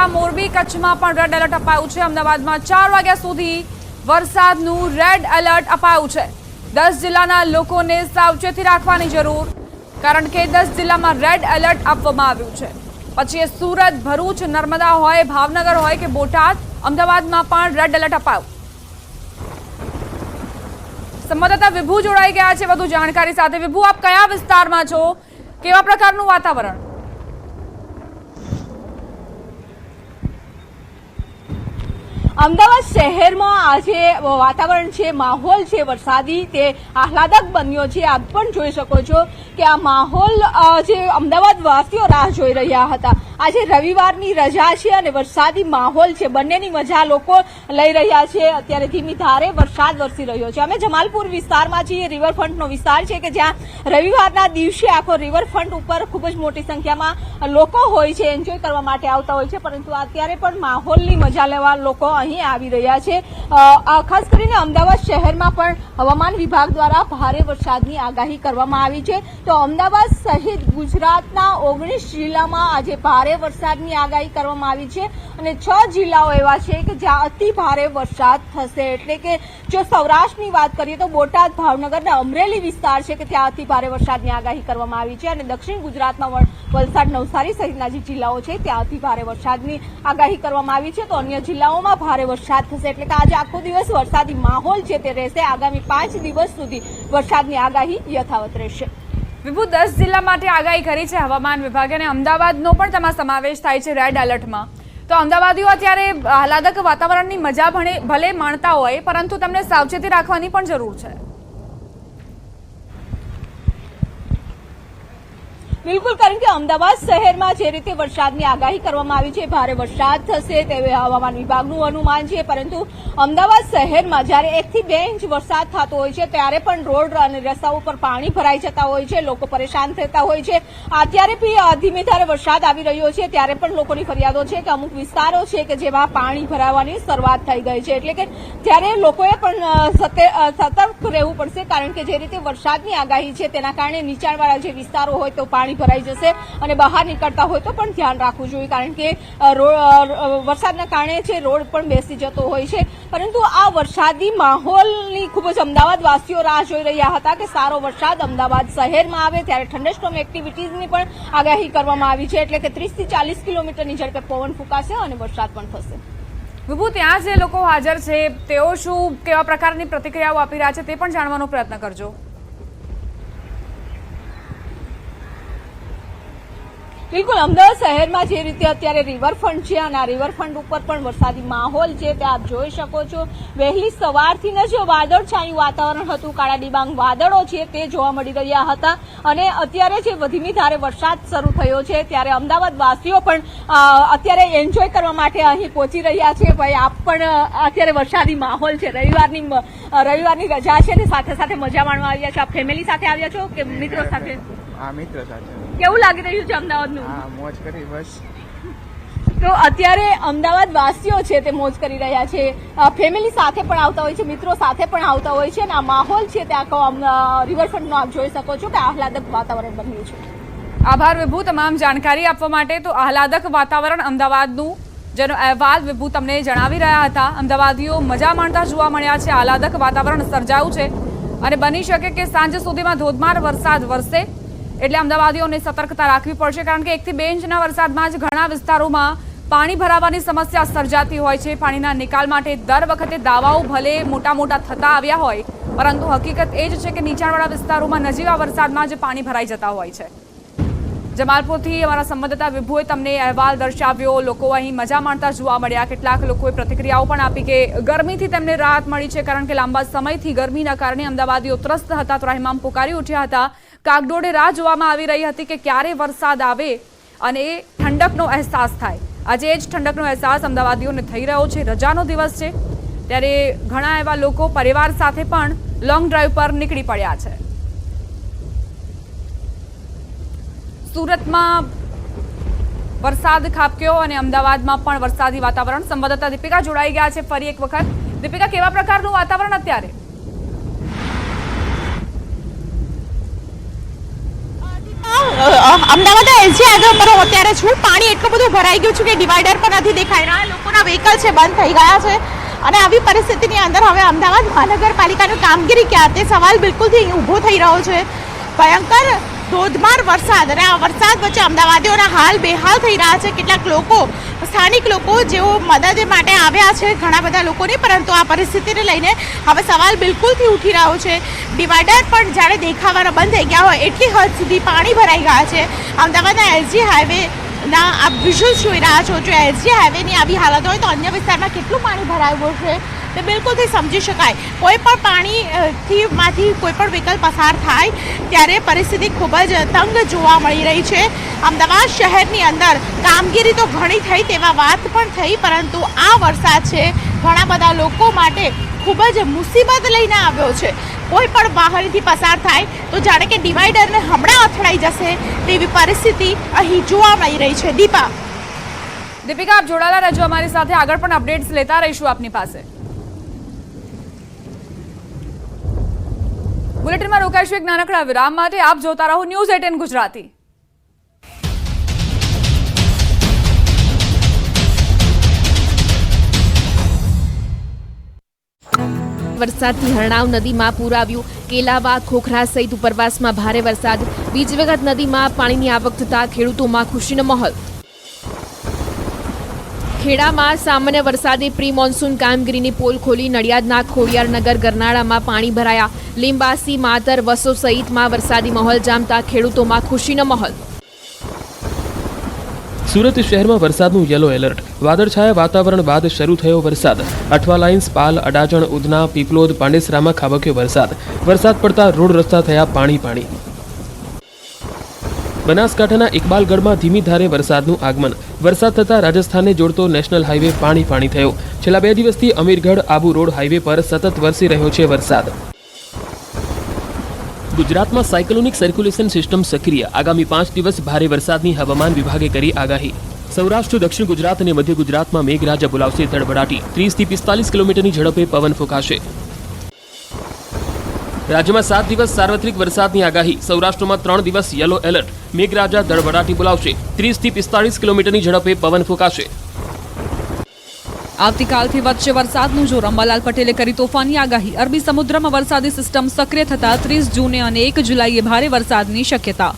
વડોદરા, મોરબી, કચ્છમાં પણ red alert અપાયું છે। અમદાવાદમાં 4 વાગ્યા સુધી વરસાદનું રેડ એલર્ટ અપાયું છે। 10 જિલ્લાના લોકોને સાવચેતી રાખવાની જરૂર, કારણ કે 10 જિલ્લામાં રેડ એલર્ટ આપવામાં આવ્યું છે। પછી એ સુરત, ભરૂચ, નર્મદા હોય, ભાવનગર હોય કે બોટાદ, અમદાવાદમાં પણ રેડ એલર્ટ અપાયું। સંવાદદાતા વિભુ જોડાઈ ગયા છે વધુ જાણકારી સાથે। વિભુ, આપ કયા વિસ્તારમાં છો? કેવા પ્રકારનું વાતાવરણ? અમદાવાદ શહેરમાં આજે વાતાવરણ છે, માહોલ છે વરસાદી, તે આહલાદક બન્યો છે। આપ પણ જોઈ શકો છો કે આ માહોલ જે અમદાવાદ વાસીઓ રાહ જોઈ રહ્યા હતા। આજે રવિવારની રજા છે અને વરસાદી માહોલ છે, બંનેની મજા લોકો લઈ રહ્યા છે। અત્યારે ધીમી ધારે વરસાદ વરસી રહ્યો છે। અમે જમાલપુર વિસ્તારમાં છીએ, રિવરફ્રન્ટનો વિસ્તાર છે કે જ્યાં રવિવારના દિવસે આખો રિવરફ્રન્ટ ઉપર ખૂબ જ મોટી સંખ્યામાં લોકો હોય છે, એન્જોય કરવા માટે આવતા હોય છે। પરંતુ અત્યારે પણ માહોલની મજા લેવા લોકો અહીં આવી રહ્યા છે। ખાસ કરીને અમદાવાદ શહેરમાં પણ હવામાન વિભાગ દ્વારા ભારે વરસાદની આગાહી કરવામાં આવી છે। તો અમદાવાદ સહિત ગુજરાતના 19 જિલ્લામાં આજે ભારે વરસાદની આગાહી કરવામાં આવી છે અને 6 જિલ્લાઓ એવા છે કે જ્યાં અતિ ભારે વરસાદ થશે। એટલે કે જો સૌરાષ્ટ્રની વાત કરીએ તો બોટાદ, ભાવનગર અને અમરેલી વિસ્તાર છે કે ત્યાં અતિ ભારે વરસાદની આગાહી કરવામાં આવી છે અને દક્ષિણ ગુજરાતમાં વલસાડ, નવસારી સહિતના જે જિલ્લાઓ છે ત્યાં અતિ ભારે વરસાદની આગાહી કરવામાં આવી છે। તો અન્ય જિલ્લાઓમાં ભારે વરસાદ થશે। એટલે કે આજે આખો દિવસ વરસાદી માહોલ છે તે રહેશે। આગામી 5 દિવસ સુધી વરસાદની આગાહી યથાવત રહેશે। વિભુ, 10 જિલ્લા માટે આગાહી કરી છે હવામાન વિભાગે અને અમદાવાદનો પણ તેમાં સમાવેશ થાય છે રેડ એલર્ટમાં। તો અમદાવાદીઓ અત્યારે આહલાદક વાતાવરણની મજા ભલે માણતા હોય, પરંતુ તેમને સાવચેતી રાખવાની પણ જરૂર છે। બિલકુલ, કારણ કે અમદાવાદ શહેરમાં જે રીતે વરસાદની આગાહી કરવામાં આવી છે, ભારે વરસાદ થશે તેવું હવામાન વિભાગનું અનુમાન છે। પરંતુ અમદાવાદ શહેરમાં જ્યારે 1 થી 2 ઇંચ વરસાદ થતો હોય છે ત્યારે પણ રોડ અને રસ્તાઓ પર પાણી ભરાઈ જતા હોય છે, લોકો પરેશાન થતા હોય છે। અત્યારે બી ધીમે ધારે વરસાદ આવી રહ્યો છે ત્યારે પણ લોકોની ફરિયાદો છે કે અમુક વિસ્તારો છે કે જેમાં પાણી ભરાવાની શરૂઆત થઈ ગઈ છે। એટલે કે ત્યારે લોકોએ પણ સતર્ક રહેવું પડશે, કારણ કે જે રીતે વરસાદની આગાહી છે તેના કારણે નીચાણવાળા જે વિસ્તારો હોય તો પાણી ભરાઈ જશે અને બહાર નીકળતા હોય તો પણ ધ્યાન રાખવું જોઈએ, કારણ કે વરસાદના કારણે છે રોડ પણ બેસી જતો હોય છે। પરંતુ આ વરસાદી માહોલની ખૂબ જ અમદાવાદ વાસીઓ રાહ જોઈ રહ્યા હતા કે સારો વરસાદ અમદાવાદ શહેરમાં આવે, ત્યારે થંડરસ્ટોર્મ એક્ટિવિટીઝની પણ આગાહી કરવામાં આવી છે। એટલે કે 30 થી 40 કિલોમીટરની ઝડપે પવન ફૂંકાશે અને વરસાદ પણ થશે। વિભુ, ત્યાં જે લોકો હાજર છે તેઓ શું કેવા પ્રકારની પ્રતિક્રિયાઓ આપી રહ્યા છે તે પણ જાણવાનો પ્રયત્ન કરજો। બિલકુલ, અમદાવાદ શહેરમાં જે રીતે અત્યારે રિવરફ્રન્ટ છે અને આ રિવરફ્રન્ટ ઉપર પણ વરસાદી માહોલ છે તે આપ જોઈ શકો છો। વહેલી સવારથી જ વાદળછાયું વાતાવરણ હતું, કાળા ડિબાંગ વાદળો છે તે જોવા મળી રહ્યા હતા અને અત્યારે જે ધીમી ધારે વરસાદ શરૂ થયો છે ત્યારે અમદાવાદ વાસીઓ પણ અત્યારે એન્જોય કરવા માટે અહીં પહોંચી રહ્યા છે। ભાઈ, આપ પણ અત્યારે વરસાદી માહોલ છે, રવિવારની રજા છે ને સાથે સાથે મજા માણવા આવ્યા છો? આપ ફેમિલી સાથે આવ્યા છો કે મિત્રો સાથે? મિત્રો સાથે। કેવું લાગી રહ્યું છે અમદાવાદનું? મોજ કરી બસ। તો અત્યારે અમદાવાદ વાસીઓ છે તે મોજ કરી રહ્યા છે, ફેમિલી સાથે પણ આવતા હોય છે, મિત્રો સાથે પણ આવતા હોય છે અને આ માહોલ છે તે આખો રિવરફ્રન્ટનો આપ જોઈ શકો છો કે આહલાદક વાતાવરણ બન્યું છે। આભાર વિભુ તમામ જાણકારી આપવા માટે। તો આહલાદક વાતાવરણ અમદાવાદનું, જેનો અહેવાલ વિભુ તમને જણાવી રહ્યા હતા। અમદાવાદીઓ મજા માણતા જોવા મળ્યા છે, આહલાદક વાતાવરણ સર્જાયું છે અને બની શકે કે સાંજ સુધીમાં ધોધમાર વરસાદ વરસે, એટલે અમદાવાદીઓને સતર્કતા રાખવી પડશે, કારણ કે 1 થી 2 ઇંચના વરસાદમાં જ ઘણા વિસ્તારોમાં પાણી ભરાવાની સમસ્યા સર્જાતી હોય છે। પાણીના નિકાલ માટે દર વખતે દાવાઓ ભલે મોટા થતા આવ્યા હોય, પરંતુ હકીકત એ જ છે કે નીચાણવાળા વિસ્તારોમાં નજીવા વરસાદમાં જ પાણી ભરાઈ જતા હોય છે। જમાલપુરથી અમારા સંવાદદાતા વિભુએ તમને અહેવાલ દર્શાવ્યો। લોકો અહીં મજા માણતા જોવા મળ્યા। કેટલાક લોકોએ પ્રતિક્રિયાઓ પણ આપી કે ગરમીથી તેમને રાહત મળી છે, કારણ કે લાંબા સમયથી ગરમીના કારણે અમદાવાદીઓ ત્રસ્ત હતા, ત્રાહિમામ પુકારી ઉઠ્યા હતા। કાગડોળે રાહ જોવામાં આવી રહી હતી કે ક્યારે વરસાદ આવે અને ઠંડકનો અહેસાસ થાય। આજે એ જ ઠંડકનો અહેસાસ અમદાવાદીઓને થઈ રહ્યો છે। રજાનો દિવસ છે ત્યારે ઘણા એવા લોકો પરિવાર સાથે પણ લોંગ ડ્રાઈવ પર નીકળી પડ્યા છે। સુરતમાં વરસાદ ખાબક્યો અને અમદાવાદમાં પણ વરસાદી વાતાવરણ। સંવાદદાતા દીપિકા જોડાઈ ગયા છે ફરી એક વખત। દીપિકા, કેવા પ્રકારનું વાતાવરણ અત્યારે? અમદાવાદ એલજી હાઈવે પર હું અત્યારે છું. પાણી એટલું બધું ભરાઈ ગયું છે કે ડિવાઈડર પણ નથી દેખાઈ રહ્યા. લોકોના વ્હીકલ છે બંધ થઈ ગયા છે અને આવી પરિસ્થિતિની અંદર હવે અમદાવાદ મહાનગરપાલિકાની કામગીરી ક્યાં તે સવાલ બિલકુલથી ઊભો થઈ રહ્યો છે. ભયંકર ધોધમાર વરસાદ અને આ વરસાદ વચ્ચે અમદાવાદીઓના હાલ બેહાલ થઈ રહ્યા છે. કેટલાક લોકો સ્થાનિક લોકો જેઓ મદદ માટે આવ્યા છે ઘણા બધા લોકોની, પરંતુ આ પરિસ્થિતિને લઈને હવે સવાલ બિલકુલથી ઉઠી રહ્યો છે. ડિવાઈડર પણ જાણે દેખાવાના બંધ થઈ ગયા હોય એટલી હદ સુધી પાણી ભરાઈ ગયા છે. અમદાવાદના એલજી હાઈવે ના આપ વિઝ્યુઅલ્સ જોઈ રહ્યા છો. જો એલજી હાઈવેની આવી હાલત હોય તો અન્ય વિસ્તારમાં કેટલું પાણી ભરાયું છે તે બિલકુલથી સમજી શકાય. કોઈ પણ પાણીમાંથી કોઈ પણ વ્હીકલ પસાર થાય ત્યારે પરિસ્થિતિ ખૂબ જ તંગ જોવા મળી રહી છે. અમદાવાદ શહેરની અંદર કામગીરી તો ઘણી થઈ તેવા વાત પણ થઈ, પરંતુ આ વરસાદ છે ઘણા બધા લોકો માટે ખૂબ જ મુસીબત લઈને આવ્યો છે. કોઈ પણ વાહનથી પસાર થાય તો જાણે કે ડિવાઈડરને હમણાં અથડાઈ જશે તેવી પરિસ્થિતિ અહીં જોવા મળી રહી છે. દીપિકા, આપ જોડાયેલા રહેજો અમારી સાથે, આગળ પણ અપડેટ્સ લેતા રહીશું આપની પાસે. બુલેટિનમાં રોકાઈશું એક નાનકડા વિરામ માટે. આપ જોતા રહો ન્યૂઝ 18 ગુજરાતી. વરસાદથી હરણાવ નદીમાં પૂર આવ્યું. કેલાવા, ખોખરા સહિત ઉપરવાસમાં ભારે વરસાદ. બીજવગત નદીમાં પાણીની આવક થતા ખેડૂતોમાં ખુશીનો માહોલ. ખેડામાં સામાન્ય વરસાદે પ્રી મોન્સૂન કામગીરીની પોલ ખોલી. નડિયાદના ખોડિયારનગર ગરનાળામાં પાણી ભરાયા. લીંબાસી, માતર, વસો સહિતમાં વરસાદી માહોલ જામતા ખેડૂતોમાં ખુશીનો માહોલ. સુરત શહેરમાં વરસાદનું યલો એલર્ટ. વાદળછાયા વાતાવરણ બાદ શરૂ થયો વરસાદ. અઠવા લાઇન્સ, પાલ, અડાજણ, ઉધના, પીપલોદ, પાંડેસરામાં ખાબક્યો વરસાદ. વરસાદ પડતા રોડ રસ્તા થયા પાણી. બનાસકાંઠાના ઇકબાલગઢમાં ધીમી ધારે વરસાદનું આગમન. વરસાદ થતાં રાજસ્થાનને જોડતો નેશનલ હાઈવે પાણી થયો. છેલ્લા 2 દિવસથી અમીરગઢ આબુ રોડ હાઈવે પર સતત વરસી રહ્યો છે વરસાદ. ગુજરાતમાં સાયક્લોનિક સર્ક્યુલેશન સિસ્ટમ સક્રિય. આગામી 5 દિવસ ભારે વરસાદની હવામાન વિભાગે કરી આગાહી. સૌરાષ્ટ્ર, દક્ષિણ ગુજરાત અને મધ્ય ગુજરાતમાં મેઘરાજા બોલાવશે ધડબડાટી. 30 થી 45 કિલોમીટરની ઝડપે પવન ફૂંકાશે. રાજ્યમાં 7 દિવસ સાર્વત્રિક વરસાદની આગાહી. સૌરાષ્ટ્રમાં 3 દિવસ યલો એલર્ટ. મેઘરાજા ધડબડાટી બોલાવશે. 30 થી 45 કિલોમીટરની ઝડપે પવન ફૂંકાશે. આવતીકાલથી વધશે વરસાદનું જોર. અંબાલાલ પટેલે કરી તોફાની આગાહી. અરબી સમુદ્રમાં વરસાદી સિસ્ટમ સક્રિય થતા 30 જૂને અને 1 જુલાઈએ ભારે વરસાદની શક્યતા.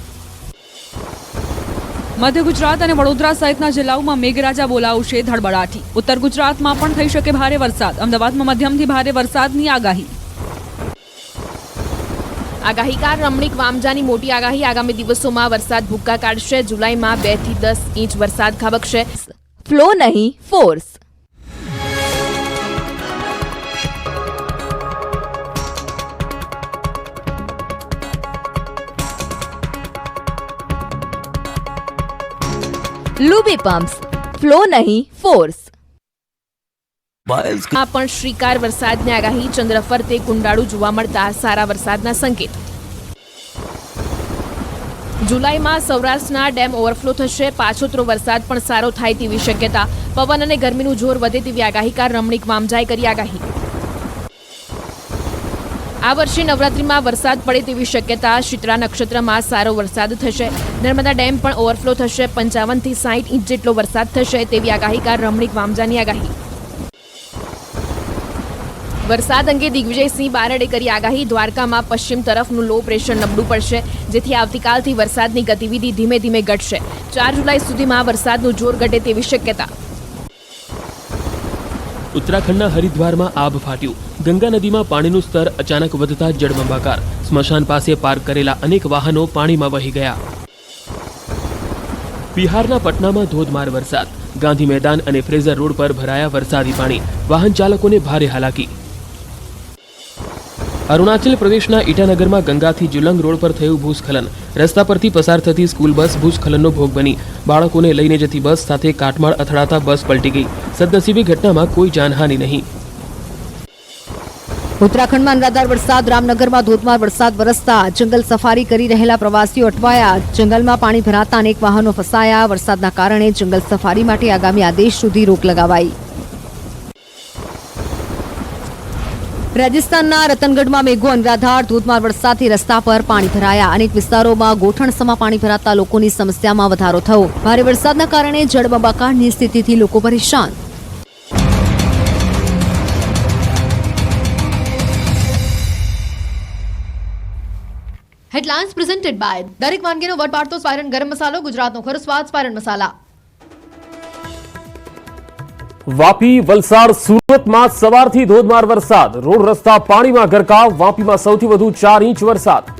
મધ્ય ગુજરાત અને વડોદરા સહિતના જિલ્લાઓમાં મેઘરાજા બોલાવશે ધડબડાટી. ઉત્તર ગુજરાતમાં પણ થઈ શકે ભારે વરસાદ. અમદાવાદમાં મધ્યમથી ભારે વરસાદની આગાહી. આગાહીકાર રમણીક વામજાની મોટી આગાહી. આગામી દિવસોમાં વરસાદ ભૂક્કા કાઢશે. જુલાઈમાં 2 થી 10 ઇંચ વરસાદ ખાબકશે. ફ્લો નહીં, ફોર્સ. લુબી પમ્પ્સ, ફ્લો નહીં, ફોર્સ. આ પણ શ્રીકાર વરસાદની આગાહી. ચંદ્ર ફરતે કુંડાળું જોવા મળતા સારા વરસાદના સંકેત. જુલાઈમાં સૌરાષ્ટ્રના ડેમ ઓવરફ્લો થશે. પાછોતરો વરસાદ પણ સારો થાય તેવી શક્યતા. પવન અને ગરમીનું જોર વધે તેવી આગાહીકાર રમણીક વામજાએ કરી આગાહી. આ વર્ષે નવરાત્રીમાં વરસાદ પડે તેવી શક્યતા. શીતળા નક્ષત્રમાં સારો વરસાદ થશે. નર્મદા ડેમ પણ ઓવરફ્લો થશે. 55 થી 60 ઇંચ જેટલો વરસાદ થશે તેવી આગાહીકાર રમણીક વામજાની આગાહી. વરસાદ અંગે દિગ્વિજયસિંહ બારડે કરી આગાહી. દ્વારકામાં પશ્ચિમ તરફનું લો પ્રેશર નબળું પડશે, જેથી આવતીકાલથી વરસાદની ગતિવિધિ ધીમે ધીમે ઘટશે. 4 જુલાઈ સુધીમાં વરસાદનું જોર ઘટે તેવી શક્યતા. ઉત્તરાખંડના હરિદ્વારમાં આબ ફાટ્યું. ગંગા નદીમાં પાણીનું સ્તર અચાનક વધતા જળબંબાકાર. સ્મશાન પાસે પાર્ક કરેલા અનેક વાહનો પાણીમાં વહી ગયા. બિહારના પટનામાં ધોધમાર વરસાદ. ગાંધી મેદાન અને ફ્રેઝર રોડ પર ભરાયા વરસાદી પાણી. વાહન ચાલકોને ભારે હાલાકી. અરુણાચલ પ્રદેશના ઈટાનગરમાં ગંગાથી જુલંગ રોડ પર થયું ભૂસ્ખલન. રસ્તા પરથી પસાર થતી સ્કૂલ બસ ભૂસ્ખલનનો ભોગ બની. બાળકોને લઈને જતી બસ સાથે કાટમાળ અથડાતા બસ પલટી ગઈ. સદનસીબે ઘટનામાં કોઈ જાનહાનિ નહીં. ઉત્તરાખંડમાં અનરાધાર વરસાદ. રામનગરમાં ધોધમાર વરસાદ વરસતા જંગલ સફારી કરી રહેલા પ્રવાસીઓ અટવાયા. જંગલમાં પાણી ભરાતા અનેક વાહનો ફસાયા. વરસાદના કારણે જંગલ સફારી માટે આગામી આદેશ સુધી રોક લગાવાઈ. રાજસ્થાનના રતનગઢમાં મેઘો અનરાધાર ધોધમાર વરસાદથી રસ્તા પર પાણી ભરાયા. અનેક વિસ્તારોમાં ગોઠણસમાં પાણી ભરાતા લોકોની સમસ્યામાં વધારો થયો. ભારે વરસાદના કારણે જળબંબાકારની સ્થિતિથી લોકો પરેશાન. હેડલાઇન્સ પ્રેઝન્ટેડ બાય દરેક વાનગીનો વટ પાડતો સ્પાયરન ગરમ મસાલો, ગુજરાતનો ખરો સ્વાદ સ્પાયરન મસાલા. વાપી, વલસાડ, સુરતમાં સવારથી ધોધમાર વરસાદ. રોડ રસ્તા પાણીમાં ગરકાવ. વાપીમાં સૌથી વધુ 4 ઇંચ વરસાદ.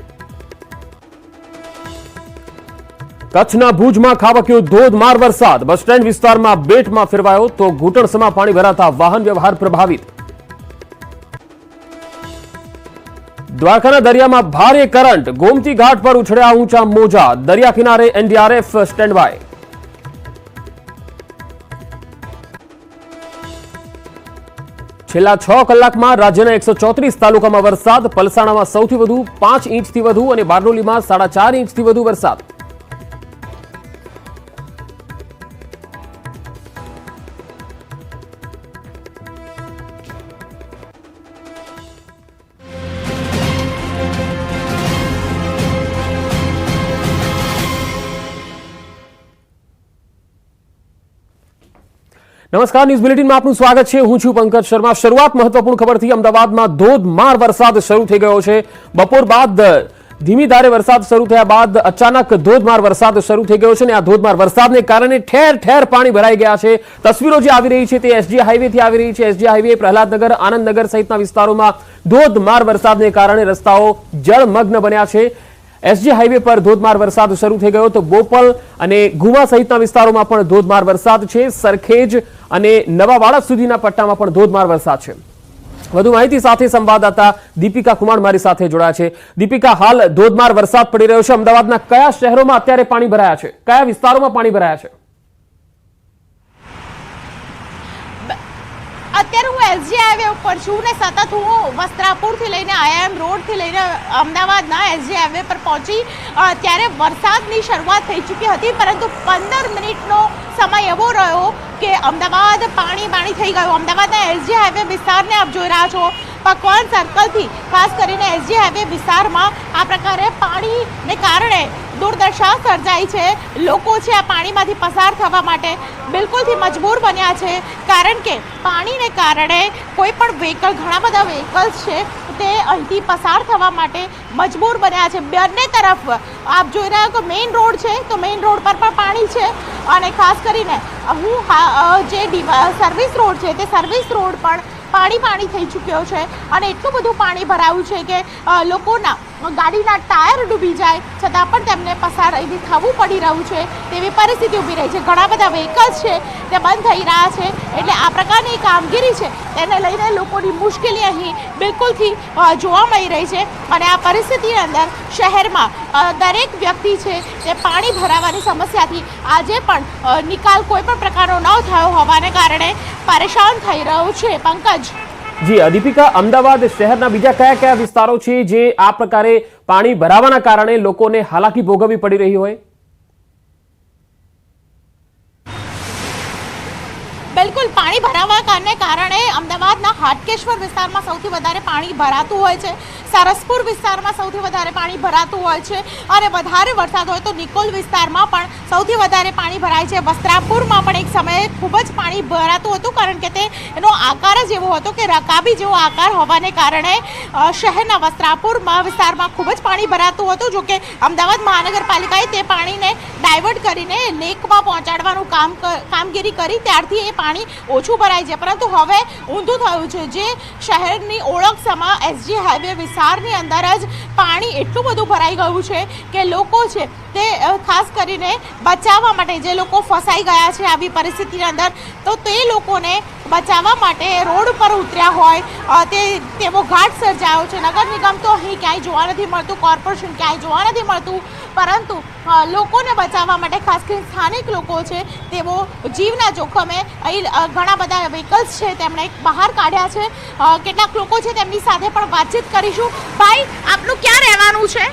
કચ્છના ભુજમાં ખાબક્યો ધોધમાર વરસાદ. બસ સ્ટેન્ડ વિસ્તારમાં બેટમાં ફેરવાયો તો ઘૂંટણસમાં પાણી ભરાતા વાહન વ્યવહાર પ્રભાવિત. દ્વારકાના દરિયામાં ભારે કરંટ. ગોમતી ઘાટ પર ઉછળ્યા ઊંચા મોજા. દરિયા કિનારે એનડીઆરએફ સ્ટેન્ડ બાય. છેલ્લા 6 કલાકમાં રાજ્યના 134 તાલુકામાં વરસાદ. પલસાણામાં સૌથી વધુ 5 ઇંચથી વધુ અને બારડોલીમાં 4.5 ઇંચથી વધુ વરસાદ. નમસ્કાર, ન્યૂઝ બુલેટિનમાં આપનું સ્વાગત છે. હું છું પંકજ શર્મા. શરૂઆત મહત્વપૂર્ણ ખબરથી. અમદાવાદમાં ધોધમાર વરસાદ શરૂ થઈ ગયો છે. બપોર બાદ ધીમી ધારે વરસાદ શરૂ થયા બાદ અચાનક ધોધમાર વરસાદ શરૂ થઈ ગયો છે અને આ ધોધમાર વરસાદને કારણે ઠેર ઠેર પાણી ભરાઈ ગયા છે. તસવીરો જે આવી રહી છે તે એસજી હાઈવેથી આવી રહી છે. એસજી હાઈવે, પ્રહલાદનગર, આનંદનગર સહિતના વિસ્તારોમાં ધોધમાર વરસાદને કારણે રસ્તાઓ જળમગ્ન બન્યા છે. એસજી હાઈવે પર ધોધમાર વરસાદ શરૂ થઈ ગયો તો બોપલ અને ગુમા સહિતના વિસ્તારોમાં પણ ધોધમાર વરસાદ છે. સરખેજ અને નવા વાળા સુધીના પટ્ટામાં પણ ધોધમાર વરસાદ છે. વધુ માહિતી સાથે સંવાદદાતા દીપિકા કુમાર મારી સાથે જોડાયા છે. દીપિકા, હાલ ધોધમાર વરસાદ પડી રહ્યો છે. અમદાવાદના કયા શહેરોમાં અત્યારે પાણી ભરાયા છે? કયા વિસ્તારોમાં પાણી ભરાયા છે? અત્યારે હું એસજી હાઈવે ઉપર છું ને સતત હું વસ્ત્રાપુરથી લઈને આઈએમ રોડથી લઈને અમદાવાદના એસજી હાઈવે પર પહોંચી ત્યારે વરસાદની શરૂઆત થઈ ચૂકી હતી, પરંતુ 15 મિનિટનો સમય એવો રહ્યો કે અમદાવાદ પાણી થઈ ગયું. અમદાવાદના એસજી હાઈવે વિસ્તારને આપ જોઈ રહ્યા છો. પકવાન સર્કલથી ખાસ કરીને એસજી હાઈવે વિસ્તારમાં આ પ્રકારે પાણીને કારણે દુર્દશા સર્જાઈ છે. લોકો છે આ પાણીમાંથી પસાર થવા માટે બિલકુલથી મજબૂર બન્યા છે, કારણ કે પાણીને કારણે કોઈ પણ વ્હીકલ, ઘણા બધા વ્હીકલ્સ છે તે અહીંથી પસાર થવા માટે મજબૂર બન્યા છે. બંને તરફ આપ જોઈ રહ્યા છો મેઇન રોડ છે તો મેઇન રોડ પર પણ પાણી છે અને ખાસ કરીને હું જે સર્વિસ રોડ છે તે સર્વિસ રોડ પણ પાણી થઈ ચૂક્યો છે અને એટલું બધું પાણી ભરાયું છે કે લોકોના ગાડીના ટાયર ડૂબી જાય છતાં પણ તેમને પસાર અહીંથી થવું પડી રહ્યું છે તેવી પરિસ્થિતિ ઊભી રહી છે. ઘણા બધા વ્હીકલ્સ છે તે બંધ થઈ રહ્યા છે. એટલે આ પ્રકારની કામગીરી છે તેને લઈને લોકોની મુશ્કેલી અહીં બિલકુલથી જોવા મળી રહી છે અને આ પરિસ્થિતિની અંદર શહેરમાં દરેક વ્યક્તિ છે તે પાણી ભરાવાની સમસ્યાથી આજે પણ નિકાલ કોઈ પણ પ્રકારનો ન થયો હોવાને કારણે પરેશાન થઈ રહ્યો છે. પંકજ. જી દીપિકા, અમદાવાદ શહેરના બીજા કયા કયા વિસ્તારો છે જે આ પ્રકારે પાણી ભરાવાના કારણે લોકોને હાલાકી ભોગવવી પડી રહી હોય? બિલકુલ, પાણી ભરાવાને કારણે અમદાવાદના હાટકેશ્વર વિસ્તારમાં સૌથી વધારે પાણી ભરાતું હોય છે. સરસપુર વિસ્તારમાં સૌથી વધારે પાણી ભરાતું હોય છે અને વધારે વરસાદ હોય તો નિકોલ વિસ્તારમાં પણ સૌથી વધારે પાણી ભરાય છે. વસ્ત્રાપુરમાં પણ એક સમયે ખૂબ જ પાણી ભરાતું હતું, કારણ કે એનો આકાર જ એવો હતો કે રકાબી જેવો આકાર હોવાને કારણે શહેરના વસ્ત્રાપુરમાં વિસ્તારમાં ખૂબ જ પાણી ભરાતું હતું. જોકે અમદાવાદ મહાનગરપાલિકાએ તે પાણીને ડાયવર્ટ કરીને લેકમાં પહોંચાડવાનું કામગીરી કરી ત્યારથી એ પાણી ઓછું ભરાય છે, પરંતુ હવે ઊંધું થયું છે. જે શહેરની ઓળખ સમા એસજી હાઈવે વિસ્તારની અંદર જ પાણી એટલું બધું ભરાઈ ગયું છે કે લોકો છે તે ખાસ કરીને બચાવવા માટે, જે લોકો ફસાઈ ગયા છે આવી પરિસ્થિતિની અંદર, તો તે લોકોને બચાવવા માટે રોડ પર ઉતર્યા હોય તેવો ઘાટ સર્જાયો છે. નગર નિગમ તો અહીં ક્યાંય જોવા નથી મળતું, કોર્પોરેશન ક્યાંય જોવા નથી મળતું, પરંતુ લોકોને બચાવવા માટે ખાસ કરીને સ્થાનિક લોકો છે તેઓ જીવના જોખમે અહીં ઘણા બધા વ્હીકલ્સ છે તેમણે બહાર કાઢ્યા છે. કેટલાક લોકો છે તેમની સાથે પણ વાતચીત કરીશું. ભાઈ, આપનું ક્યાં રહેવાનું છે?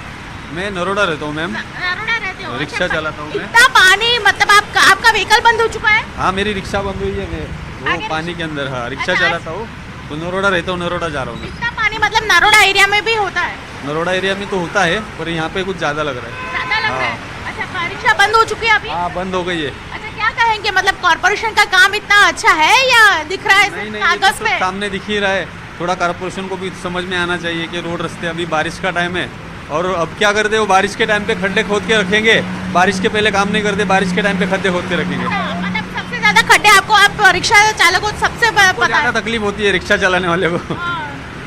मैं नरोडा रहता हूँ मैम. नरोडा रहते हो? रिक्शा चलाता हूँ मैं. इतना पानी, मतलब आपका व्हीकल बंद हो चुका है? हाँ, मेरी रिक्शा बंद हुई है. मैं वो पानी के अंदर, हाँ, रिक्शा चलाता हूँ तो नरोडा रहता हूँ, नरोडा जा रहा हूँ मैं. मतलब नरोड़ा एरिया में भी होता है? नरोड़ा एरिया में तो होता है पर यहाँ पे कुछ ज़्यादा लग रहा है। ज्यादा लग रहा है। अच्छा, परीक्षा बंद हो चुकी है अभी? हाँ, बंद हो गई है। अच्छा, क्या कहेंगे, मतलब कॉर्पोरेशन का काम इतना अच्छा है या दिख रहा है नहीं सिर्फ नहीं, ये कागज तो पे? सामने दिख ही रहा है। थोड़ा कॉर्पोरेशन को भी समझ में आना चाहिए कि रोड रास्ते, अभी बारिश का टाइम है और अब क्या करते हो, बारिश के टाइम पे खड्डे खोद के रखेंगे, बारिश के पहले काम नहीं करते, बारिश के टाइम पे खड्डे खोद के रखेंगे। मतलब सबसे ज्यादा खड्डे आपको, आप रिक्शा चालकों को सबसे पता ज़्यादा है? तकलीफ होती है रिक्शा चलाने वाले को।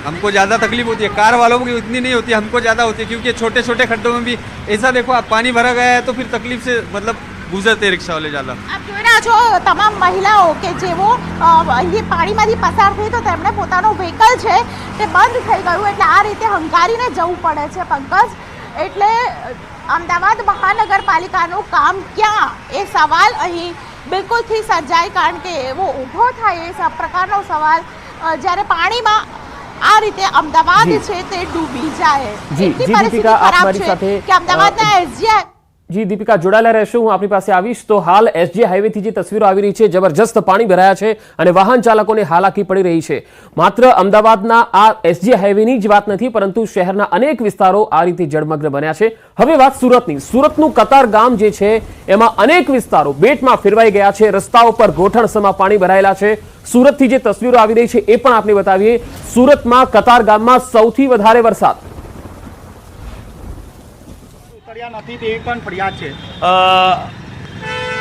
हमको ज़्यादा तकलीफ होती है, कार वालों को इतनी नहीं होती, हमको ज़्यादा होती है क्योंकि छोटे छोटे खड्डों में भी ऐसा देखो आप पानी भरा गया है तो फिर तकलीफ से मतलब गुजरते रिक्शा वाले ज़्यादा। આપ જોઈ રહ્યા છો તમામ મહિલાઓ કે જેઓ એ પાણીમાંથી પસાર થઈ તો તેમણે પોતાનું વ્હીકલ છે તે બંધ થઈ ગયું એટલે આ રીતે હંકારીને જવું પડે છે પંકજ. એટલે અમદાવાદ મહાનગરપાલિકાનું કામ ક્યાં એ સવાલ અહીં બિલકુલથી સર્જાય, કારણ કે એવો ઊભો થાય એ પ્રકારનો સવાલ જ્યારે પાણીમાં આ રીતે અમદાવાદ જી. છે તે ડૂબી જાય. જી, એટલી જી, પરિસ્થિતિ દીપિકા, આપ ખરાબ મારી છે સાથે, કે અમદાવાદના એસજીઆઈ જી દીપિકા, જોડાયેલા રહેશો, હું આપની પાસે આવીશ. તો હાલ એસજી હાઈવેથી જે તસવીરો આવી રહી છે, જબરજસ્ત પાણી ભરાયા છે અને વાહન ચાલકોને હાલાકી પડી રહી છે. માત્ર અમદાવાદના આ એસજી હાઈવેની જ વાત નથી, પરંતુ શહેરના અનેક વિસ્તારો આ રીતે જળમગ્ન બન્યા છે. હવે વાત સુરતની. સુરતનું કતાર ગામ જે છે એમાં અનેક વિસ્તારો બેટમાં ફેરવાઈ ગયા છે, રસ્તાઓ પર ગોઠણસમાં પાણી ભરાયેલા છે. સુરતથી જે તસવીરો આવી રહી છે એ પણ આપને બતાવીએ. સુરતમાં કતાર ગામમાં સૌથી વધારે વરસાદ. નથી તે પણ ફરિયાદ છે.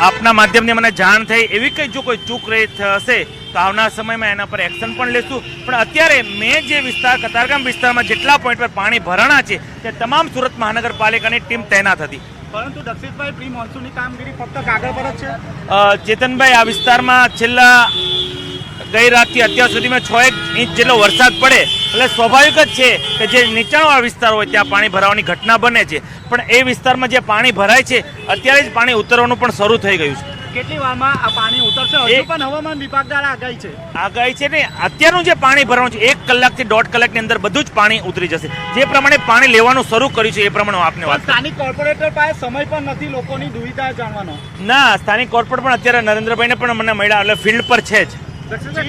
આપના માધ્યમથી મને જાણ થઈ, એવી કંઈ જો કોઈ ચૂક રહી હશે તો આવનાર સમયમાં એના પર એક્શન પણ લેશું. પણ અત્યારે મેં જે વિસ્તાર કતારગામ વિસ્તારમાં જેટલા પોઈન્ટ પર પાણી ભરાણા છે તે તમામ સુરત મહાનગરપાલિકાની ટીમ તૈનાત હતી. પરંતુ દક્ષિતભાઈ, પ્રી મોન્સૂનની કામગીરી ફક્ત કાગળ પર જ છે. ચેતનભાઈ, આ વિસ્તારમાં છેલ્લા ગઈ રાતથી અત્યાર સુધીમાં 6 ઇંચ જેટલો વરસાદ પડે એટલે સ્વાભાવિક જ છે કે જે નીચાણવાળા વિસ્તાર હોય ત્યાં પાણી ભરાવાની ઘટના બને છે. પણ એ વિસ્તારમાં જે પાણી ભરાય છે અત્યારે જ પાણી ઉતરવાનું પણ શરૂ થઈ ગયું છે. કેટલી વારમાં આ પાણી ઉતરશે? હજુ પણ હવામાન વિભાગ દ્વારા આગાહી છે ને અત્યારનું જે પાણી ભરવાનું છે 1 કલાકથી 1.5 કલાકની અંદર બધું જ પાણી ઉતરી જશે. જે પ્રમાણે પાણી લેવાનું શરૂ કર્યું છે એ પ્રમાણે આપને વાત. સ્થાનિક કોર્પોરેટર પાસે સમય પણ નથી લોકોની દુવિધા જાણવાનો. ના, સ્થાનિક કોર્પોરેટર પણ અત્યારે નરેન્દ્રભાઈને પણ મને મળ્યા એટલે ફિલ્ડ પર છે જ.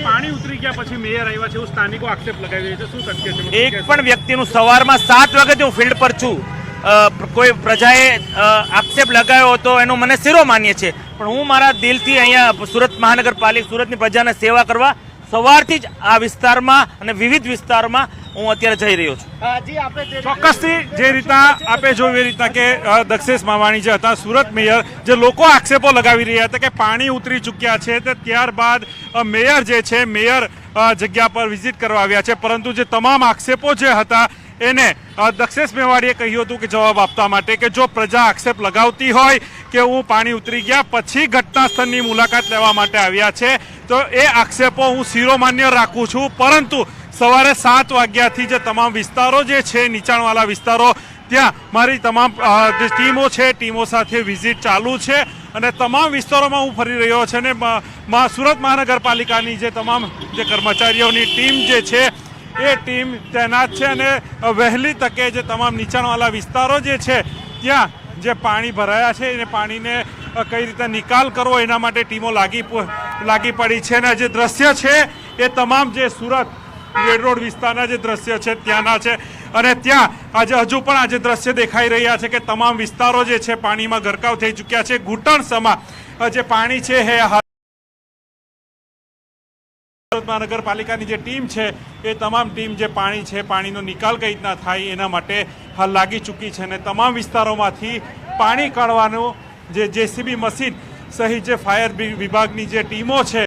પાણી ઉતરી ગયા પછી મેયર આવ્યા છે એવું સ્થાનિકો આક્ષેપ લગાવી રહ્યા છે, શું શક્ય છે? એક પણ વ્યક્તિનું સવારમાં 7 વાગે હું ફિલ્ડ પર છું, કોઈ પ્રજાએ આક્ષેપ લગાવ્યો હતો એનો મને સિરો માન્ય છે, પણ હું મારા દિલથી અહીંયા સુરત મહાનગરપાલિકા સુરતની પ્રજાને સેવા કરવા સવારથી જ આ વિસ્તારમાં અને વિવિધ વિસ્તારમાં હું અત્યારે જઈ રહ્યો છું. ચોક્કસથી જે રીતના આપે જોયું એ રીતના કે દક્ષેશ માવાણી જે હતા સુરત મેયર, જે લોકો આક્ષેપો લગાવી રહ્યા હતા કે પાણી ઉતરી ચૂક્યા છે, તે ત્યારબાદ મેયર જે છે મેયર જગ્યા પર વિઝિટ કરવા આવ્યા છે, પરંતુ જે તમામ આક્ષેપો જે હતા એને દક્ષેશ મેવાડીએ કહ્યું હતું કે જવાબ આપવા માટે કે જો પ્રજા આક્ષેપ લગાવતી હોય કે હું પાણી ઉતરી ગયા પછી ઘટના સ્થળની મુલાકાત લેવા માટે આવ્યા છે તો એ આક્ષેપો હું શિરોમાન્ય રાખું છું, પરંતુ સવારે 7 વાગ્યાથી જે તમામ વિસ્તારો જે છે નીચાણવાળા વિસ્તારો ત્યાં મારી તમામ જે ટીમો છે ટીમો સાથે વિઝિટ ચાલુ છે અને તમામ વિસ્તારોમાં હું ફરી રહ્યો છે અને સુરત મહાનગરપાલિકાની જે તમામ જે કર્મચારીઓની ટીમ જે છે એ ટીમ તૈનાત છે અને વહેલી તકે જે તમામ નીચાણવાળા વિસ્તારો જે છે ત્યાં જે પાણી ભરાયા છે એને પાણીને કઈ રીતે નિકાલ કરવો એના માટે ટીમો લાગી પડી છે અને જે દ્રશ્ય છે એ તમામ જે સુરત રેડ રોડ વિસ્તારના જે દ્રશ્ય છે ત્યાંના છે અને ત્યાં આજે હજુ પણ આજે દ્રશ્ય દેખાઈ રહ્યા છે કે તમામ વિસ્તારો જે છે પાણીમાં ગરકાવ થઈ ચૂક્યા છે. ઘૂંટણસમાં જે પાણી છે એ મહાનગરપાલિકાની જે ટીમ છે એ તમામ ટીમ જે પાણી છે પાણીનો નિકાલ કઈ રીતના થાય એના માટે હાલ લાગી ચૂકી છે અને તમામ વિસ્તારોમાંથી પાણી કાઢવાનું જે જેસીબી મશીન સહિત જે ફાયર વિભાગની જે ટીમો છે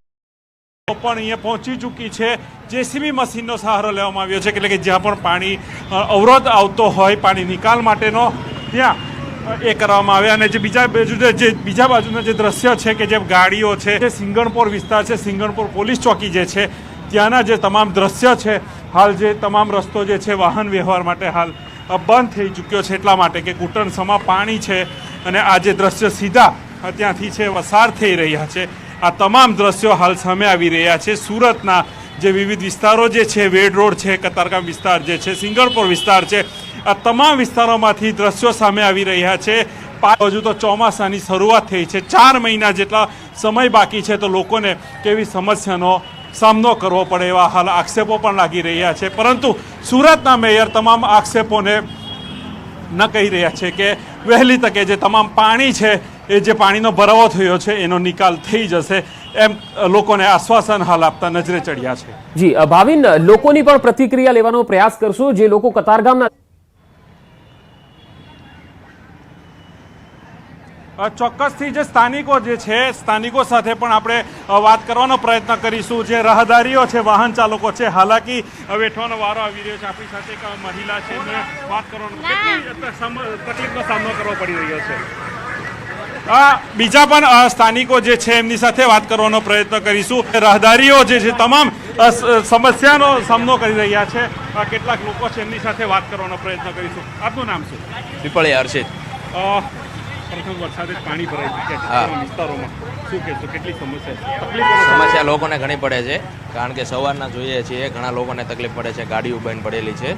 પણ અહીંયા પહોંચી ચૂકી છે. જેસીબી મશીનનો સહારો લેવામાં આવ્યો છે એટલે કે જ્યાં પણ પાણી અવરોધ આવતો હોય પાણી નિકાલ માટેનો ત્યાં એ કરવામાં આવે અને જે બીજા બાજુના જે દ્રશ્ય છે કે જે ગાડીઓ છે જે સિંગણપોર વિસ્તાર છે સિંગણપોર પોલીસ ચોકી જે છે ત્યાંના જે તમામ દ્રશ્ય છે હાલ જે તમામ રસ્તો જે છે વાહન વ્યવહાર માટે હાલ બંધ થઈ ચૂક્યો છે એટલા માટે કે ઘૂંટણસમાં પાણી છે અને આ જે દ્રશ્ય સીધા ત્યાંથી છે પસાર થઈ રહ્યા છે. આ તમામ દ્રશ્યો હાલ સામે આવી રહ્યા છે. સુરતના જે વિવિધ વિસ્તારો જે છે વેડ રોડ છે કતારગામ વિસ્તાર જે છે સિંગણપોર વિસ્તાર છે આ તમામ વિસ્તારોમાંથી દ્રશ્યો સામે આવી રહ્યા છે. હજુ તો ચોમાસાની શરૂઆત થઈ છે, 4 મહિના જેટલા સમય બાકી છે તો લોકોને કેવી સમસ્યાનો સામનો કરવો પડે એવા હાલ આક્ષેપો પણ લાગી રહ્યા છે. પરંતુ સુરતના મેયર તમામ આક્ષેપોને ન કહી રહ્યા છે કે વહેલી તકે જે તમામ પાણી છે એ જે પાણીનો ભરાવો થયો છે એનો નિકાલ થઈ જશે એમ લોકોને આશ્વાસન હાલ આપતા નજરે ચડ્યા છે. જી ભાવિન, લોકોની પણ પ્રતિક્રિયા લેવાનો પ્રયાસ કરશો. જે લોકો કતારગામના ચોક્કસથી જે સ્થાનિકો જે છે સ્થાનિકો સાથે પણ આપણે વાત કરવાનો પ્રયત્ન કરીશું. જે રાહદારીઓ છે, વાહન ચાલકો છે, હાલાકી વેઠવાનો વારો આવી રહ્યો છે. આપણી સાથે એક મહિલા છે, એમને વાત કરવાનો તકલીફનો સામનો કરવો પડી રહ્યો છે. બીજા પણ સ્થાનિકો જે છે એમની સાથે વાત કરવાનો પ્રયત્ન કરીશું. રાહદારીઓ જે છે તમામ સમસ્યાનો સામનો કરી રહ્યા છે. કેટલાક લોકો છે એમની સાથે વાત કરવાનો પ્રયત્ન કરીશું. આપનું નામ શું? પીપળી હર્ષિત. પ્રથમ વરસાદે પાણી ભરાઈ ચૂક્યા છે વિસ્તારોમાં, શું કહેશો, કેટલી સમસ્યા સમસ્યા લોકોને ઘણી પડે છે, કારણ કે સવારના જોઈએ છીએ ઘણા લોકોને તકલીફ પડે છે. ગાડીઓ બંધ પડેલી છે,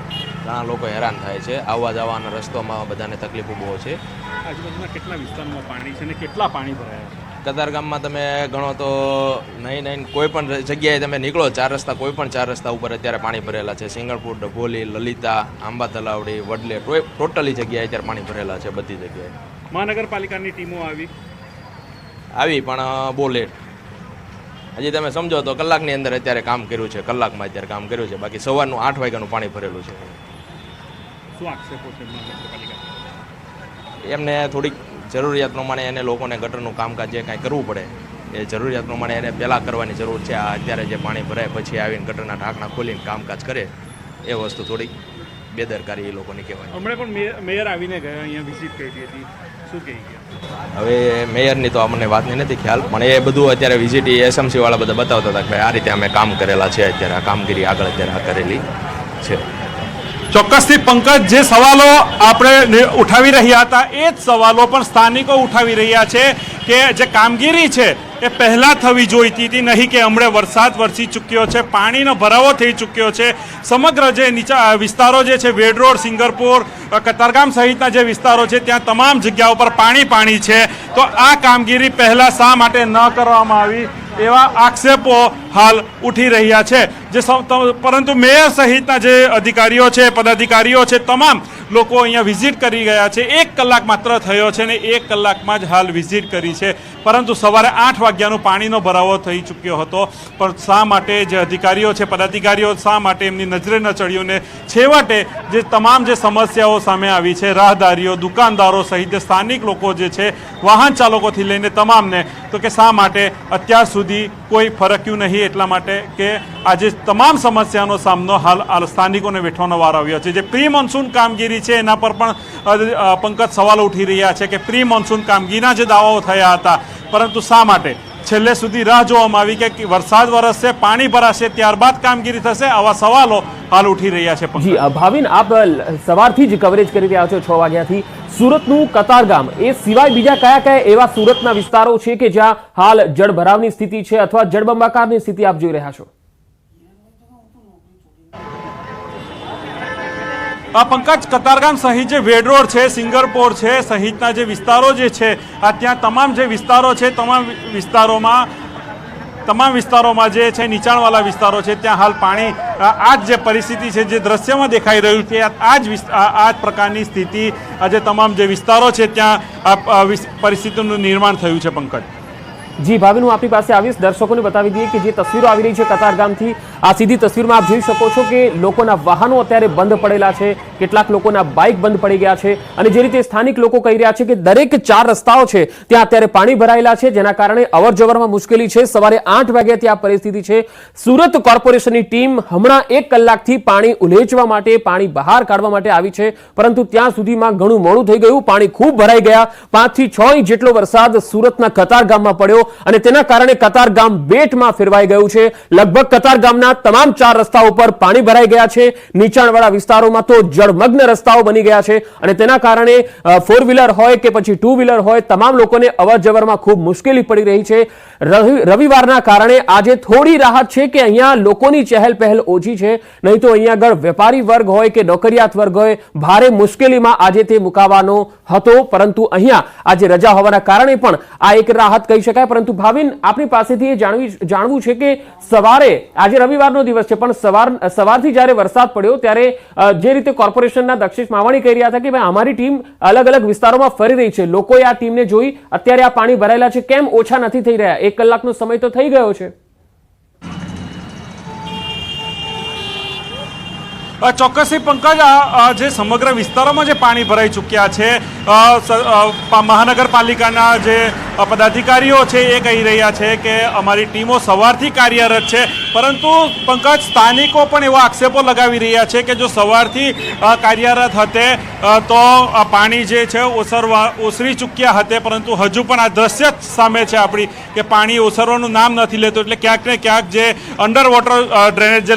ઘણા લોકો હેરાન થાય છે. આવવા જવાના રસ્તામાં બધાને તકલીફો બહુ છે. આજુબાજુના કેટલા વિસ્તારમાં પાણી છે અને કેટલા પાણી ભરાયા છે? કતારગામમાં તમે ગણો તો નહીં કોઈ પણ જગ્યાએ તમે નીકળો, 4 રસ્તા, કોઈ પણ 4 રસ્તા ઉપર અત્યારે પાણી ભરેલા છે. સિંગણપુર, ડભોલી, લલિતા, આંબા તલાવડી, વડલે, ટોટલી જગ્યાએ અત્યારે પાણી ભરેલા છે. બધી જગ્યાએ મહાનગરપાલિકાની ટીમો આવી પણ બહુ લેટ. હજી તમે સમજો તો કલાકની અંદર અત્યારે કામ કર્યું છે, કલાકમાં અત્યારે કામ કર્યું છે. બાકી સવારનું 8 વાગ્યાનું પાણી ભરેલું છે. શું આક્ષેપો છે મહાનગરપાલિકા? એમને થોડીક જરૂરિયાત પ્રમાણે એને લોકોને ગટરનું કામકાજ જે કાંઈ કરવું પડે એ જરૂરિયાત પ્રમાણે એને પહેલાં કરવાની જરૂર છે. આ અત્યારે જે પાણી ભરાય પછી આવીને ગટરના ઢાંકણા ખોલીને કામકાજ કરે એ વસ્તુ થોડીક બેદરકારી એ લોકોની કહેવાય. હમણાં પણ મેયર આવીને ગયા, અહીંયા વિઝિટ કરી હતી, શું કહી ગયા? હવે મેયરની તો અમને વાતની નથી ખ્યાલ, પણ એ બધું અત્યારે વિઝિટ એસએમસી વાળા બધા બતાવતા હતા કે આ રીતે અમે કામ કરેલા છે. અત્યારે આ કામગીરી આગળ અત્યારે આ કરેલી છે. ચોક્કસથી પંકજ, જે સવાલો આપણે ઉઠાવી રહ્યા હતા એ જ સવાલો પણ સ્થાનિકો ઉઠાવી રહ્યા છે કે જે કામગીરી છે એ પહેલાં થવી જોઈતી હતી, નહીં કે હમણાં વરસાદ વરસી ચૂક્યો છે, પાણીનો ભરાવો થઈ ચૂક્યો છે. સમગ્ર જે નીચા વિસ્તારો જે છે, વેડ રોડ, સિંગરપુર, કતારગામ સહિતના જે વિસ્તારો છે ત્યાં તમામ જગ્યાઓ પર પાણી છે. તો આ કામગીરી પહેલાં શા માટે ન કરવામાં આવી એવા આક્ષેપો હાલ ઉઠી રહ્યા છે. પરંતુ મેયર સહિતના જે અધિકારીઓ છે, પદાધિકારીઓ છે, તમામ લોકો અહીંયા વિઝિટ કરી ગયા છે. 1 કલાક માત્ર થયો છે ને 1 કલાકમાં જ હાલ વિઝિટ કરી છે. પરંતુ સવારે 8 વાગ્યાનો પાણીનો ભરાવો થઈ ચૂક્યો હતો. પણ શા માટે જે અધિકારીઓ છે, પદાધિકારીઓ શા માટે એમની નજરે ન ચડ્યું ને છેવટે જે તમામ જે સમસ્યાઓ સામે આવી છે, રાહદારીઓ, દુકાનદારો સહિત સ્થાનિક લોકો જે છે, વાહન ચાલકોથી લઈને તમામને, તો કે શા માટે અત્યાર સુધી કોઈ ફરક્યું નહીં? એટલા માટે કે આજે તમામ સમસ્યાનો સામનો હાલ સ્થાનિકોને વેઠવાનો વાર આવ્યો છે. જે પ્રી મોન્સૂન કામગીરી છે એના પર પણ પંકજ સવાલો ઉઠી રહ્યા છે કે પ્રી મોન્સૂન કામગીરીના જે દાવાઓ થયા હતા, પરંતુ શા માટે છેલ્લે સુધી રાહ જોવામાં આવી કે વરસાદ વરસશે, પાણી ભરાશે, ત્યારબાદ કામગીરી થશે? આવા સવાલો હાલ ઉઠી રહ્યા છે. જી ભાવિન, આપ સવારથી જ કવરેજ કરી રહ્યા છો 6 વાગ્યાથી. સુરતનું કતારગામ એ સિવાય બીજા કયા કયા એવા સુરતના વિસ્તારો છે કે જ્યાં હાલ જળભરાવની સ્થિતિ છે અથવા જળબંબાકારની સ્થિતિ આપ જોઈ રહ્યા છો? પંકજ, કતારગામ સહિત જે વેડ રોડ છે, સિંગરપોર છે સહિતના જે વિસ્તારો જે છે, ત્યાં તમામ જે વિસ્તારો છે, તમામ વિસ્તારોમાં જે છે નીચાણવાળા વિસ્તારો છે ત્યાં હાલ પાણી, આ જ જે પરિસ્થિતિ છે, જે દ્રશ્યમાં દેખાઈ રહ્યું છે, આ જ પ્રકારની સ્થિતિ આજે તમામ જે વિસ્તારો છે ત્યાં પરિસ્થિતિનું નિર્માણ થયું છે. પંકજ જી ભાવિન, હું આપની પાસે આવીશ. દર્શકોને બતાવી દઈએ કે જે તસવીરો આવી રહી છે કતારગામથી, આ સીધી તસવીરમાં આપ જોઈ શકો છો કે લોકોના વાહનો અત્યારે બંધ પડેલા છે, કેટલાક લોકોના બાઇક બંધ પડી ગયા છે. અને જે રીતે સ્થાનિક લોકો કહી રહ્યા છે કે દરેક 4 રસ્તાઓ છે ત્યાં અત્યારે પાણી ભરાયેલા છે, જેના કારણે અવર જવરમાં મુશ્કેલી છે. સવારે 8 વાગ્યાથી આ પરિસ્થિતિ છે. સુરત કોર્પોરેશનની ટીમ હમણાં 1 કલાકથી પાણી ઉલેચવા માટે, પાણી બહાર કાઢવા માટે આવી છે, પરંતુ ત્યાં સુધીમાં ઘણું મોડું થઈ ગયું. પાણી ખૂબ ભરાઈ ગયા. 5 થી 6 ઇંચ જેટલો વરસાદ સુરતના કતારગામમાં પડ્યો અને તેના કારણે કતારગામ બેટમાં ફેરવાઈ ગયું છે. લગભગ કતારગામના તમામ 4 રસ્તાઓ પર પાણી ભરાઈ ગયા છે. નીચાણવાળા વિસ્તારોમાં તો જળમગ્ન રસ્તાઓ બની ગયા છે અને તેના કારણે 4 વ્હીલર હોય કે પછી 2 વ્હીલર હોય, તમામ લોકોને અવરજવરમાં ખૂબ મુશ્કેલી પડી રહી છે. રવિવારના કારણે આજે થોડી રાહત છે કે અહીંયા લોકોની ચહેલ પહેલ ઓછી છે, નહીં તો અહીંયા આગળ વેપારી વર્ગ હોય કે નોકરિયાત વર્ગ હોય, ભારે મુશ્કેલીમાં આજે તે મુકાવાનો હતો. પરંતુ અહીંયા આજે રજા હોવાના કારણે પણ આ એક રાહત કહી શકાય. પરંતુ ભાવિન આપની પાસેથી એ જાણવું છે કે સવારે આજે રવિવારનો દિવસ છે પણ સવારથી જ્યારે વરસાદ પડ્યો ત્યારે જે રીતે કોર્પોરેશનના દક્ષિશ માવાણી કહી રહ્યા હતા કે ભાઈ અમારી ટીમ અલગ અલગ વિસ્તારોમાં ફરી રહી છે, લોકોએ આ ટીમને જોઈ અત્યારે આ પાણી ભરાયેલા છે, કેમ ઓછા નથી થઈ રહ્યા? 1 કલાકનો સમય તો થઈ ગયો છે. ચોક્કસથી પંકજ, જે સમગ્ર વિસ્તારોમાં જે પાણી ભરાઈ ચૂક્યા છે, મહાનગરપાલિકાના જે પદાધિકારીઓ છે એ કહી રહ્યા છે કે અમારી ટીમો સવારથી કાર્યરત છે, પરંતુ પંકજ સ્થાનિકો પણ એવા આક્ષેપો લગાવી રહ્યા છે કે જો સવારથી કાર્યરત હતે તો પાણી જે છે ઓસરી ચૂક્યા હતે, પરંતુ હજુ પણ આ દ્રશ્ય સામે છે આપણી કે પાણી ઓસરવાનું નામ નથી લેતું. એટલે ક્યાંક ને ક્યાંક જે અંડર વોટર ડ્રેનેજ જે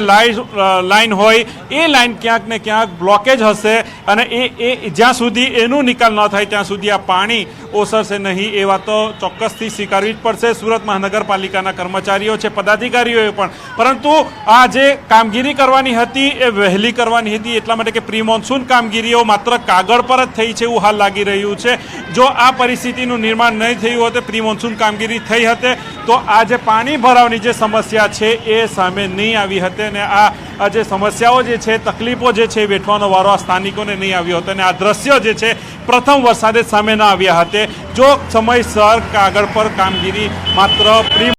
લાઈન હોય એ લાઈન ક્યાંક ને ક્યાંક બ્લોકેજ હશે અને એ જ્યાં સુધી એનું નિકાલ ન થાય ત્યાં સુધી આ પાણી ઓસરશે નહીં. એ વાતો ચોક્કસથી સ્વીકારવી જ પડશે સુરત મહાનગરપાલિકાના કર્મચારીઓ છે, પદાધિકારીઓએ પણ. પરંતુ આ જે કામગીરી કરવાની હતી એ વહેલી કરવાની હતી, એટલા માટે કે પ્રી મોન્સૂન કામગીરીઓ માત્ર કાગળ પર જ થઈ છે એવું હાલ લાગી રહ્યું છે. જો આ પરિસ્થિતિનું નિર્માણ નહીં થયું હોત, પ્રી મોન્સૂન કામગીરી થઈ હતી તો આ જે પાણી ભરાવની જે સમસ્યા છે એ સામે નહીં આવી હતી અને આ જે સમસ્યાઓ જે છે, તકલીફો જે છે વેઠવાનો વારો આ સ્થાનિકોને નહીં આવ્યો હતો. અને આ દ્રશ્યો જે છે પ્રથમ વરસાદે સામે ન આવ્યા હતા. જો સમયસર કાગળ પર કામગીરી માત્ર પ્રી